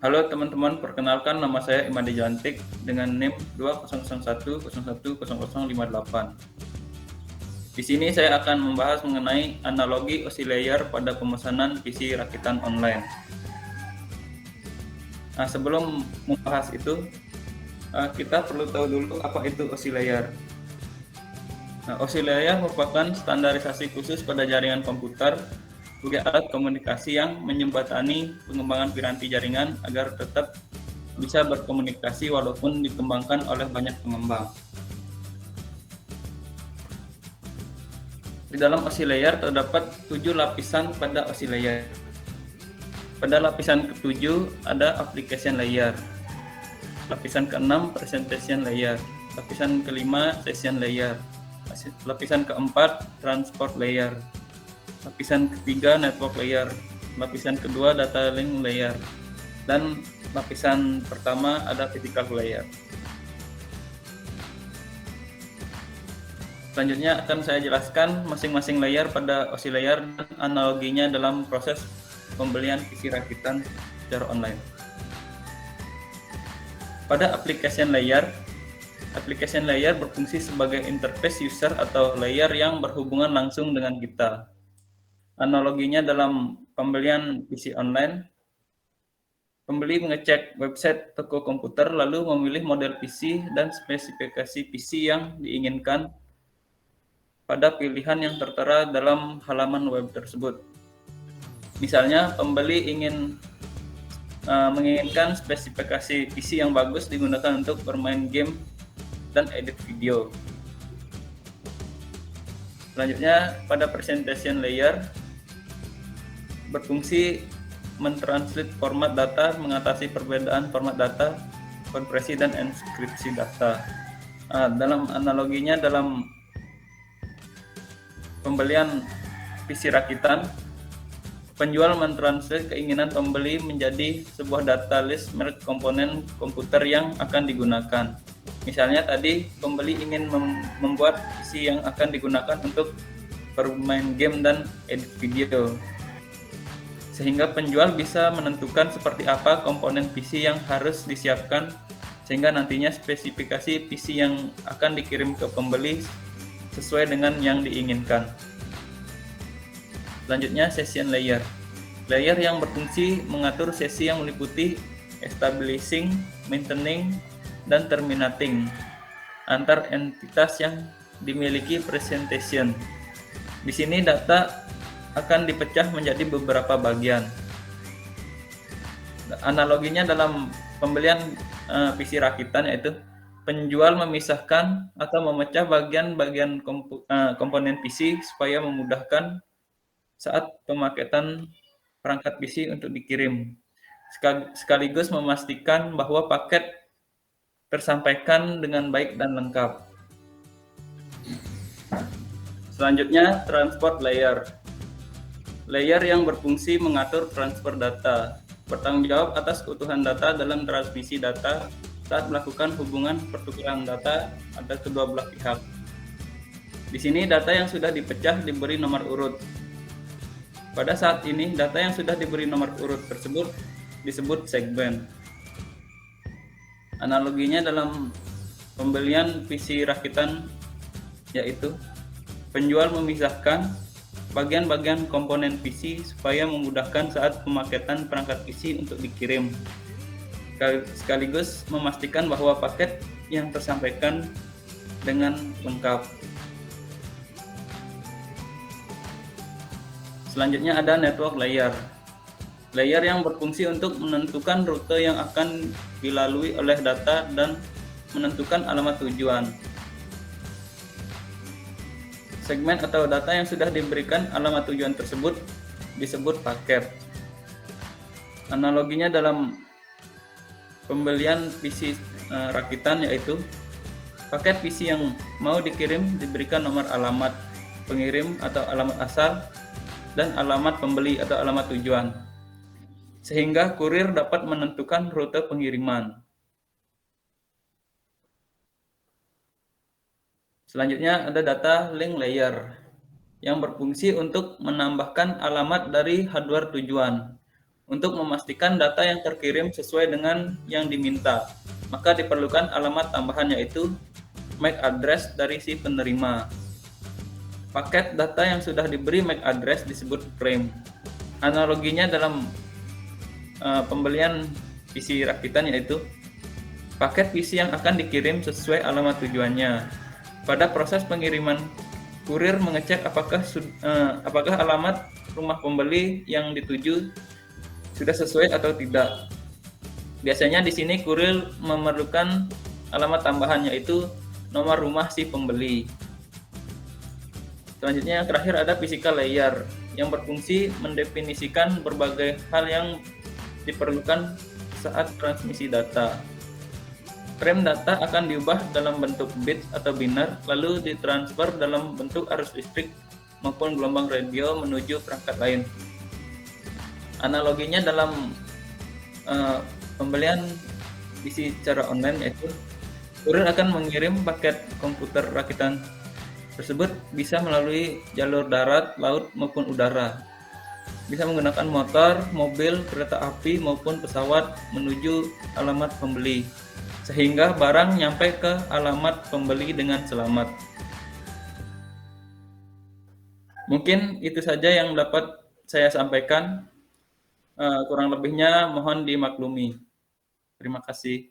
Halo teman-teman, perkenalkan nama saya Imadi Jantik dengan NIM 2001010058. Di sini saya akan membahas mengenai analogi OSI layer pada pemesanan PC rakitan online. Nah, sebelum membahas itu, kita perlu tahu dulu apa itu OSI layer. Nah, OSI layer merupakan standarisasi khusus pada jaringan komputer sebagai alat komunikasi yang menjembatani pengembangan piranti jaringan agar tetap bisa berkomunikasi walaupun dikembangkan oleh banyak pengembang. Di dalam OSI layer terdapat 7 lapisan pada OSI layer. Pada lapisan ke-7 ada application layer. Lapisan ke-6 presentation layer. Lapisan ke-5 session layer. Lapisan ke-4 transport layer. Lapisan ke-3 network layer. Lapisan ke-2 data link layer. Dan lapisan pertama ada physical layer. Selanjutnya akan saya jelaskan masing-masing layer pada OSI layer dan analoginya dalam proses pembelian PC rakitan secara online. Pada application layer berfungsi sebagai interface user atau layer yang berhubungan langsung dengan kita. Analoginya dalam pembelian PC online, pembeli mengecek website toko komputer lalu memilih model PC dan spesifikasi PC yang diinginkan pada pilihan yang tertera dalam halaman web tersebut. Misalnya, pembeli menginginkan spesifikasi PC yang bagus digunakan untuk bermain game dan edit video. Selanjutnya, pada presentation layer berfungsi mentranslate format data, mengatasi perbedaan format data, kompresi dan enkripsi data. Dalam analoginya dalam pembelian PC rakitan, penjual mentranslate keinginan pembeli menjadi sebuah data list merek komponen komputer yang akan digunakan. Misalnya tadi pembeli ingin membuat PC yang akan digunakan untuk bermain game dan edit video. Sehingga penjual bisa menentukan seperti apa komponen PC yang harus disiapkan sehingga nantinya spesifikasi PC yang akan dikirim ke pembeli sesuai dengan yang diinginkan. Selanjutnya session layer. Layer yang berfungsi mengatur sesi yang meliputi establishing, maintaining, dan terminating antar entitas yang dimiliki presentation. Di sini data akan dipecah menjadi beberapa bagian. Analoginya dalam pembelian PC rakitan yaitu penjual memisahkan atau memecah bagian-bagian komponen PC supaya memudahkan saat pemaketan perangkat PC untuk dikirim, sekaligus memastikan bahwa paket tersampaikan dengan baik dan lengkap. Selanjutnya, transport layer. Layer yang berfungsi mengatur transfer data, bertanggung jawab atas keutuhan data dalam transmisi data saat melakukan hubungan pertukaran data ada kedua belah pihak. Di sini data yang sudah dipecah diberi nomor urut. Pada saat ini, data yang sudah diberi nomor urut tersebut disebut segmen. Analoginya dalam pembelian PC rakitan yaitu penjual memisahkan bagian-bagian komponen PC supaya memudahkan saat pemaketan perangkat PC untuk dikirim, sekaligus memastikan bahwa paket yang tersampaikan dengan lengkap. Selanjutnya ada network layer. Layer yang berfungsi untuk menentukan rute yang akan dilalui oleh data dan menentukan alamat tujuan. Segmen atau data yang sudah diberikan alamat tujuan tersebut disebut paket. Analoginya dalam pembelian PC rakitan yaitu paket PC yang mau dikirim diberikan nomor alamat pengirim atau alamat asal dan alamat pembeli atau alamat tujuan, sehingga kurir dapat menentukan rute pengiriman. Selanjutnya ada data link layer yang berfungsi untuk menambahkan alamat dari hardware tujuan Untuk memastikan data yang terkirim sesuai dengan yang diminta, maka diperlukan alamat tambahan yaitu MAC address dari si penerima. Paket data yang sudah diberi MAC address disebut frame. Analoginya dalam pembelian PC rakitan yaitu paket PC yang akan dikirim sesuai alamat tujuannya. Pada proses pengiriman, kurir mengecek apakah alamat rumah pembeli yang dituju sudah sesuai atau tidak. Biasanya di sini kurir memerlukan alamat tambahan yaitu nomor rumah si pembeli. Selanjutnya yang terakhir ada physical layer yang berfungsi mendefinisikan berbagai hal yang diperlukan saat transmisi data. Frame data akan diubah dalam bentuk bits atau biner, lalu ditransfer dalam bentuk arus listrik maupun gelombang radio menuju perangkat lain. Analoginya dalam pembelian PC secara online yaitu kurir akan mengirim paket komputer rakitan tersebut bisa melalui jalur darat, laut maupun udara. Bisa menggunakan motor, mobil, kereta api maupun pesawat menuju alamat pembeli, sehingga barang nyampe ke alamat pembeli dengan selamat. Mungkin itu saja yang dapat saya sampaikan. Kurang lebihnya mohon dimaklumi. Terima kasih.